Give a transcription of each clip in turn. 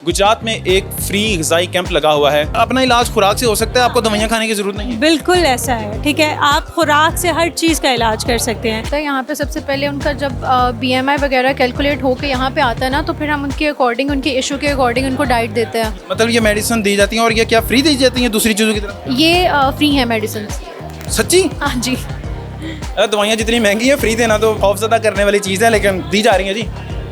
गुजरात में एक free ग़िज़ाई camp लगा हुआ है। अपना इलाज खुराक से हो सकता है, आपको दवाइयाँ खाने की ज़रूरत नहीं है। बिल्कुल ऐसा है, ठीक है। आप खुराक से हर चीज़ का इलाज कर सकते हैं। तो यहाँ पे सबसे पहले उनका जब BMI वगैरह कैलकुलेट होकर यहाँ पे आता है ना, तो फिर हम उनके अकॉर्डिंग, उनके इशू के अकॉर्डिंग उनको डाइट देते हैं। मतलब ये मेडिसिन दी जाती है और ये क्या फ्री दी जाती है दूसरी चीज़ों की तरह? ये फ्री है मेडिसिन। सच्ची? हाँ जी। दवाइयाँ जितनी महंगी है, फ्री देना तो खौफज़दा करने वाली चीज़ है, लेकिन दी जा रही है जी।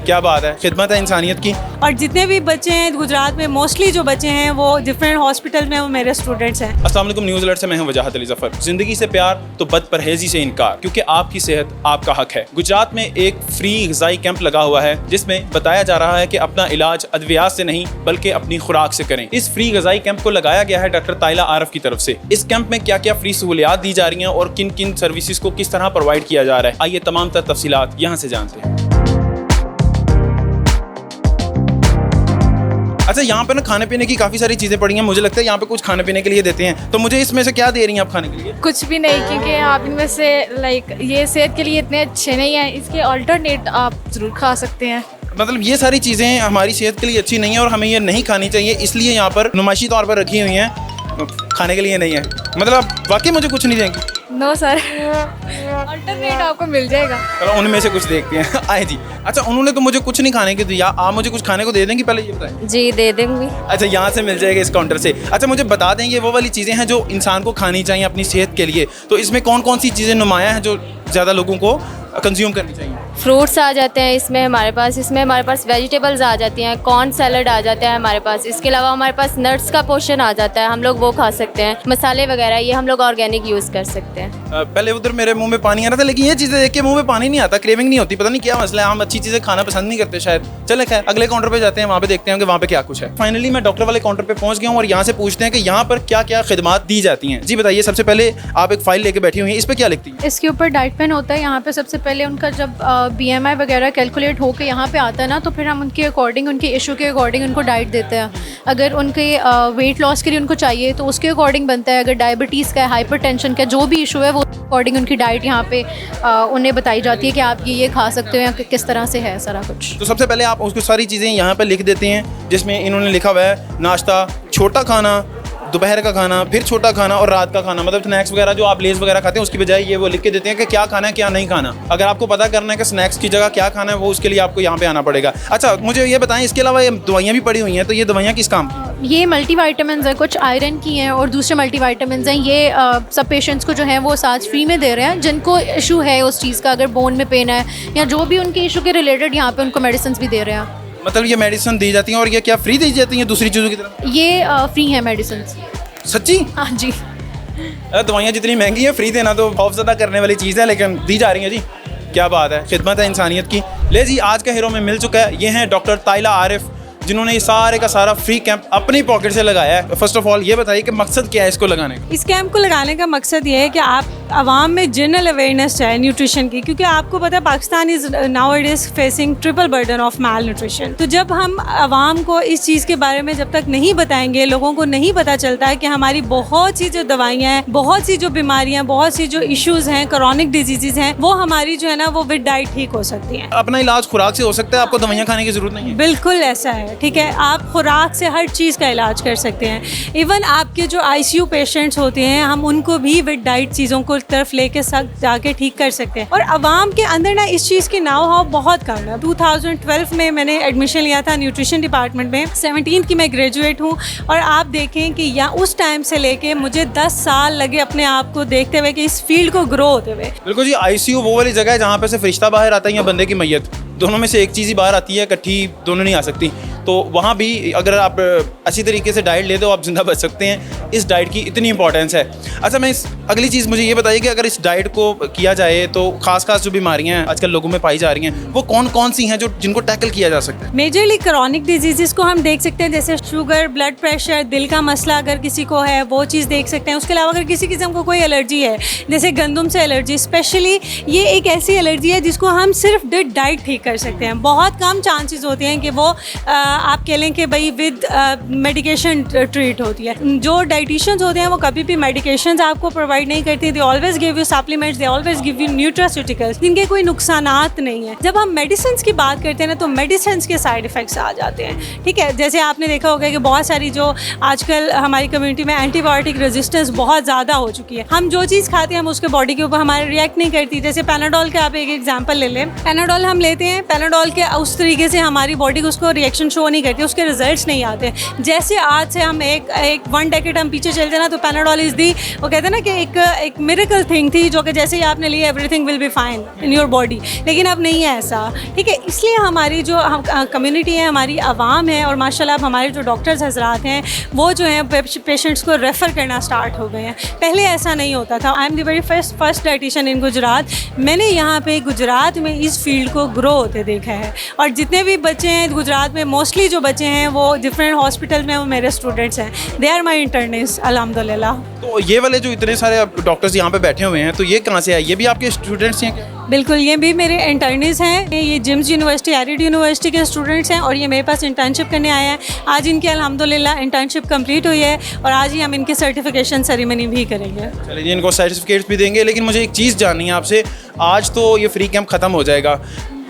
क्या बात है, खिदमत है इंसानियत की। और जितने भी बच्चे हैं गुजरात में, मोस्टली जो बच्चे हैं वो डिफरेंट हॉस्पिटल में, वो मेरे स्टूडेंट्स हैं। अस्सलाम वालेकुम, न्यूज़ अलर्ट से मैं हूं वजाहत अली ज़फ़र। ज़िंदगी से प्यार तो बदपरहेज़ी से इनकार, क्योंकि आपकी सेहत आपका हक है। गुजरात में एक फ्री ग़िज़ाई कैंप लगा हुआ है, जिसमें बताया जा रहा है कि अपना इलाज अद्वियात से नहीं बल्कि अपनी खुराक से करें। इस फ्री ग़िज़ाई कैंप को लगाया गया है डॉक्टर ताइला आरफ की तरफ से। इस कैंप में क्या क्या फ्री सहूलियात दी जा रही हैं और किन किन सर्विसेज को किस तरह प्रोवाइड किया जा रहा है, आइए तमाम तर तफसीलात यहाँ से जानते हैं। अच्छा, यहाँ पे ना खाने पीने की काफ़ी सारी चीज़ें पड़ी हैं। मुझे लगता है यहाँ पे कुछ खाने पीने के लिए देते हैं, तो मुझे इसमें से क्या दे रही हैं आप खाने के लिए? कुछ भी नहीं, क्योंकि आप इनमें से ये सेहत के लिए इतने अच्छे नहीं हैं। इसके अल्टरनेट आप ज़रूर खा सकते हैं। मतलब ये सारी चीज़ें हमारी सेहत के लिए अच्छी नहीं है और हमें ये नहीं खानी चाहिए, इसलिए यहाँ पर नुमाइशी तौर पर रखी हुई हैं, खाने के लिए नहीं है। मतलब वाकई मुझे कुछ नहीं देंगे? नो सर, अल्टरनेट आपको मिल जाएगा। चलो उनमें से कुछ देखते हैं। आए जी। अच्छा, उन्होंने तो मुझे कुछ नहीं खाने को दिया, आप मुझे कुछ खाने को दे देंगी? पहले ये बताएं। जी दे देंगी। अच्छा, यहाँ से मिल जाएगा इस काउंटर से। अच्छा, मुझे बता दें ये वो वाली चीज़ें हैं जो इंसान को खानी चाहिए अपनी सेहत के लिए, तो इसमें कौन कौन सी चीज़ें नुमायाँ हैं जो ज़्यादा लोगों को कंज्यूम करनी चाहिए? फ्रूट्स आ जाते हैं इसमें हमारे पास वेजिटेबल्स आ जाती हैं, कॉर्न सैलड आ जाता है हमारे पास। इसके अलावा हमारे पास नट्स का पोर्शन आ जाता है, हम लोग वो खा सकते हैं। मसाले वगैरह ये हम लोग ऑर्गेनिक यूज़ कर सकते हैं। पहले उधर मेरे मुंह में पानी आ रहा था, लेकिन ये चीज़ें देख के मुंह में पानी नहीं आता, क्रेविंग नहीं होती, पता नहीं क्या मसला है। हम अच्छी चीज़ें खाना पसंद नहीं करते शायद। चले खैर, अगले काउंटर पे जाते हैं, वहाँ पे देखते हैं कि वहाँ पे क्या कुछ है। फाइनली मैं डॉक्टर वाले काउंटर पे पहुँच गया हूँ और यहाँ से पूछते हैं कि यहाँ पर क्या क्या खिदमात दी जाती हैं। जी बताइए, सबसे पहले आप एक फ़ाइल लेके बैठी हुई हैं, इस पर क्या लिखती हैं? इसके ऊपर डाइट प्लान होता है। यहाँ पे सबसे पहले उनका जब BMI वगैरह कैलकुलेट होकर यहाँ पे आता है ना, तो फिर हम उनके अकॉर्डिंग, उनके इशू के अकॉर्डिंग उनको डाइट देते हैं। अगर उनके वेट लॉस के लिए उनको चाहिए तो उसके अकॉर्डिंग बनता है। अगर डायबिटीज़ का, हाइपरटेंशन का जो भी इशू है, वो अकॉर्डिंग उनकी डाइट यहाँ पे उन्हें बताई जाती है कि आप ये खा सकते हो या किस तरह से है सारा कुछ। तो सबसे पहले आप उसको सारी चीज़ें यहाँ पर लिख देते हैं, जिसमें इन्होंने लिखा हुआ है नाश्ता, छोटा खाना, दोपहर का खाना, फिर छोटा खाना और रात का खाना। मतलब स्नैक्स वगैरह जो आप लेज़ वगैरह खाते हैं उसकी बजाय ये वो लिख के देते हैं कि क्या खाना है क्या नहीं खाना। अगर आपको पता करना है कि स्नैक्स की जगह क्या खाना है, वो उसके लिए आपको यहाँ पे आना पड़ेगा। अच्छा, मुझे ये बताएं, इसके अलावा ये दवाइयाँ भी पड़ी हुई हैं, तो ये दवाइयाँ किस काम की? ये मल्टीविटामिन्स हैं, कुछ आयरन की हैं और दूसरे मल्टीविटामिन्स हैं। ये सब पेशेंट्स को जो है वो साथ फ्री में दे रहे हैं, जिनको इशू है उस चीज़ का, अगर बोन में पेन है या जो भी उनके इशू के रिलेटेड, यहाँ पे उनको मेडिसिन भी दे रहे हैं। मतलब ये मेडिसिन दी जाती हैं और ये क्या फ्री दी जाती हैं दूसरी चीज़ों की तरह? ये फ्री है मेडिसिन। सच्ची? हाँ जी। दवाइयाँ जितनी महंगी है, फ्री देना तो खौफज़दा करने वाली चीज़ है, लेकिन दी जा रही है जी। क्या बात है, खिदमत है इंसानियत की। ले जी, आज का हीरो में मिल चुका है। ये हैं डॉक्टर ताइला आरिफ, जिन्होंने ये सारे का सारा फ्री कैंप अपनी पॉकेट से लगाया है। फर्स्ट ऑफ ऑल ये बताइए कि मकसद क्या है इसको लगाने का? इस कैंप को लगाने का मकसद ये है कि आप आवाम में जनरल अवेयरनेस चाहे न्यूट्रिशन की, क्योंकि आपको पता है Pakistan is nowadays facing triple burden of mall nutrition. तो जब हम आवाम को इस चीज़ के बारे में जब तक नहीं बताएंगे, लोगों को नहीं पता चलता है कि हमारी बहुत सी जो दवाइयाँ हैं, बहुत सी जो बीमारियाँ, बहुत सी जो इशूज़ हैं, क्रॉनिक डिजीज़ हैं, वो हमारी जो है ना वो विद डाइट ठीक हो सकती हैं। अपना इलाज खुराक से हो सकता है, आपको दवाइयाँ खाने की ज़रूरत नहीं है। बिल्कुल ऐसा है, ठीक है। आप खुराक से हर चीज़ का इलाज कर सकते हैं। इवन आपके जो ICU पेशेंट्स होते हैं, हम उनको भी विद डाइट चीज़ों को तरफ लेके जाके ठीक कर सकते हैं। और आवाम के अंदर ना इस चीज़ की नाव हाव बहुत कम है। 2012 में मैंने एडमिशन लिया था न्यूट्रिशन डिपार्टमेंट में, 17 की मैं ग्रेजुएट हूँ। और आप देखें कि या उस टाइम से लेके मुझे 10 साल लगे अपने आप को देखते हुए कि इस फील्ड को ग्रो होते हुए। बिल्कुल जी, ICU वो वाली जगह है जहाँ पे से फरिश्ता बाहर आता है या बंदे की मैयत, दोनों में से एक चीज़ ही बाहर आती है, इकट्ठी दोनों नहीं आ सकती। तो वहाँ भी अगर आप अच्छी तरीके से डाइट लेते हो, आप जिंदा बच सकते हैं। इस डाइट की इतनी इंपॉर्टेंस है। अच्छा, मैं अगली चीज़ मुझे ये बताइए कि अगर इस डाइट को किया जाए तो खास जो बीमारियाँ आजकल लोगों में पाई जा रही हैं, वो कौन कौन सी हैं जो जिनको टैकल किया जा सकता है? मेजरली क्रॉनिक डिजीज़ को हम देख सकते हैं, जैसे शुगर, ब्लड प्रेशर, दिल का मसला अगर किसी को है वो चीज़ देख सकते हैं। उसके अलावा अगर किसी किस्म को कोई एलर्जी है, जैसे गंदम से एलर्जी, स्पेशली ये एक ऐसी एलर्जी है जिसको हम सिर्फ डाइट ठीक कर सकते हैं। बहुत कम चांसेस होते हैं कि वो आप कह लें कि भाई विद मेडिकेशन ट्रीट होती है। जो डाइटिशियंस होते हैं वो कभी भी मेडिकेशंस आपको प्रोवाइड नहीं करती, they always give you supplements, they always give you nutraceuticals, जिनके कोई नुकसानात नहीं है। जब हम मेडिसिन की बात करते हैं ना तो मेडिसिन के साइड इफ़ेक्ट्स आ जाते हैं, ठीक है। जैसे आपने देखा होगा कि बहुत सारी जो आजकल हमारी कम्युनिटी में एंटीबायोटिक रेजिस्टेंस बहुत ज़्यादा हो चुकी है। हम जो चीज़ खाते हैं हम उसके बॉडी के ऊपर हमारे रिएक्ट नहीं करती। जैसे पैनाडोल का आप एक एग्जांपल ले लें, पैनाडोल हम लेते हैं, पैनाडोल के उस तरीके से हमारी बॉडी को उसको रिएक्शन शो नहीं करती, उसके रिजल्ट्स नहीं आते। जैसे आज से हम एक 1 डेकेड हम पीछे चलते ना तो पैनाडोल इज़ दी, वो कहते हैं ना कि एक मिरेकल थिंग थी जो कि जैसे ही आपने ली everything will be fine in your body, लेकिन अब नहीं है ऐसा, ठीक है। इसलिए हमारी जो कम्युनिटी है, हमारी आवाम है और माशाल्लाह हमारे जो डॉक्टर्स हजरात हैं वो जो हैं पेशेंट्स को रेफ़र करना स्टार्ट हो गए हैं। पहले ऐसा नहीं होता था। I am the very first dietitian in Gujarat. मैंने यहाँ पे गुजरात में इस फील्ड को ग्रो होते देखा है और जितने भी बच्चे हैं गुजरात में, मोस्टली जो बच्चे हैं वो डिफरेंट हॉस्पिटल में वो मेरे स्टूडेंट्स हैं, दे आर माई इंटर्निस्ट अल्हम्दुलिल्लाह। तो ये वाले जो इतने सारे डॉक्टर्स यहाँ पे बैठे हुए हैं तो ये कहाँ से आए? ये भी आपके स्टूडेंट्स हैं क्या? बिल्कुल, ये भी मेरे इंटर्निस हैं। ये जिम्स यूनिवर्सिटी, एरिड यूनिवर्सिटी के स्टूडेंट्स हैं और ये मेरे पास इंटर्नशिप करने आए हैं। आज इनकी अल्हम्दुलिल्लाह इंटर्नशिप कंप्लीट हुई है और आज ही हम इनकी सर्टिफिकेशन सेरेमनी भी करेंगे। चलिए, इनको सर्टिफिकेट्स भी देंगे, लेकिन मुझे एक चीज़ जाननी है आपसे। आज तो ये फ्री कैंप ख़त्म हो जाएगा,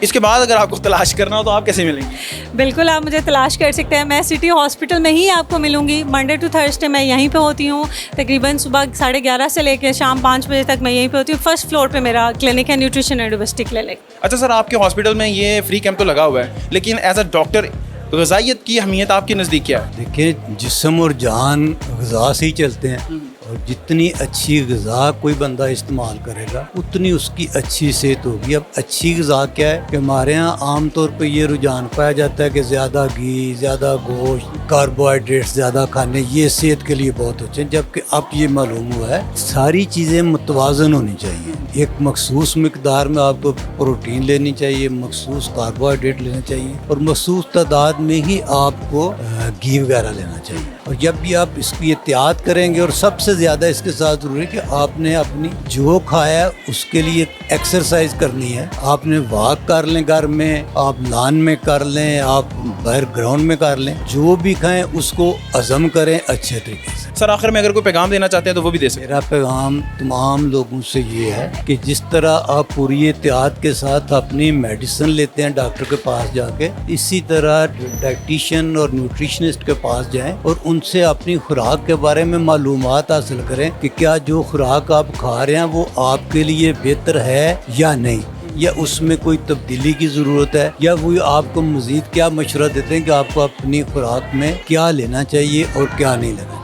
इसके बाद अगर आपको तलाश करना हो तो आप कैसे मिलेंगे? बिल्कुल, आप मुझे तलाश कर सकते हैं। मैं सिटी हॉस्पिटल में ही आपको मिलूंगी। मंडे टू थर्सडे मैं यहीं पे होती हूँ, तकरीबन सुबह 11:30 से लेकर शाम 5 बजे तक मैं यहीं पे होती हूँ। फर्स्ट फ्लोर पे मेरा क्लिनिक है, न्यूट्रिशन एंड ओबेसिटी क्लिनिक। अच्छा सर, आपके हॉस्पिटल में ये फ्री कैंप तो लगा हुआ है, लेकिन एज अ डॉक्टर ग़िज़ाइयत की अहमियत आपके नज़दीक क्या है? देखिए, जिस्म और जान ग़िज़ा से ही चलते हैं और जितनी अच्छी ग़िज़ा कोई बंदा इस्तेमाल करेगा उतनी उसकी अच्छी सेहत होगी। अब अच्छी ग़िज़ा क्या है कि हमारे यहाँ आम तौर पे ये रुझान पाया जाता है कि ज़्यादा घी, ज़्यादा गोश्त, कार्बोहाइड्रेट्स ज़्यादा खाने, ये सेहत के लिए बहुत अच्छे हैं। जबकि अब ये मालूम हुआ है सारी चीज़ें मुतवाज़न होनी चाहिए। एक मखसूस मिकदार में आपको प्रोटीन लेनी चाहिए, मखसूस कार्बोहाइड्रेट लेना चाहिए और मखसूस तादाद में ही आपको घी वगैरह लेना चाहिए। और जब भी आप इसकी एहतियात करेंगे, और सबसे ज़्यादा इसके साथ ज़रूरी है कि आपने अपनी जो खाया उसके लिए एक्सरसाइज करनी है। आपने वॉक कर लें, घर में आप लान में कर लें, आप बाहर ग्राउंड में कर लें, जो भी खाएं उसको हज़म करें अच्छे तरीके से। सर, आखिर में अगर कोई पैगाम देना चाहते हैं तो वो भी दे सकते हैं। मेरा पैगाम तमाम लोगों से ये है कि जिस तरह आप पूरी एहतियात के साथ अपनी मेडिसिन लेते हैं डॉक्टर के पास जाके, इसी तरह डाइटिशियन और न्यूट्रिशनिस्ट के पास जाएं और उनसे अपनी खुराक के बारे में मालूमात हासिल करें कि क्या जो खुराक आप खा रहे हैं वो आपके लिए बेहतर है या नहीं, या उसमें कोई तब्दीली की ज़रूरत है, या वो आपको मज़ीद क्या मशवरा देते हैं कि आपको अपनी खुराक में क्या लेना चाहिए और क्या नहीं लेना चाहिए।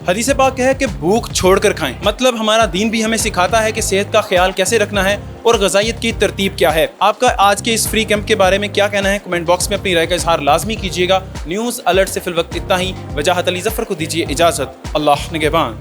हदीस पाक है कि भूख छोड़कर खाएं। मतलब हमारा दीन भी हमें सिखाता है कि सेहत का ख्याल कैसे रखना है और ग़िज़ाइयत की तरतीब क्या है। आपका आज के इस फ्री कैंप के बारे में क्या कहना है? कमेंट बॉक्स में अपनी राय का इजहार लाजमी कीजिएगा। न्यूज़ अलर्ट से फिल वक्त इतना ही। वजाहत अली ज़फ़र को दीजिए इजाज़त। अल्लाह निगहबान।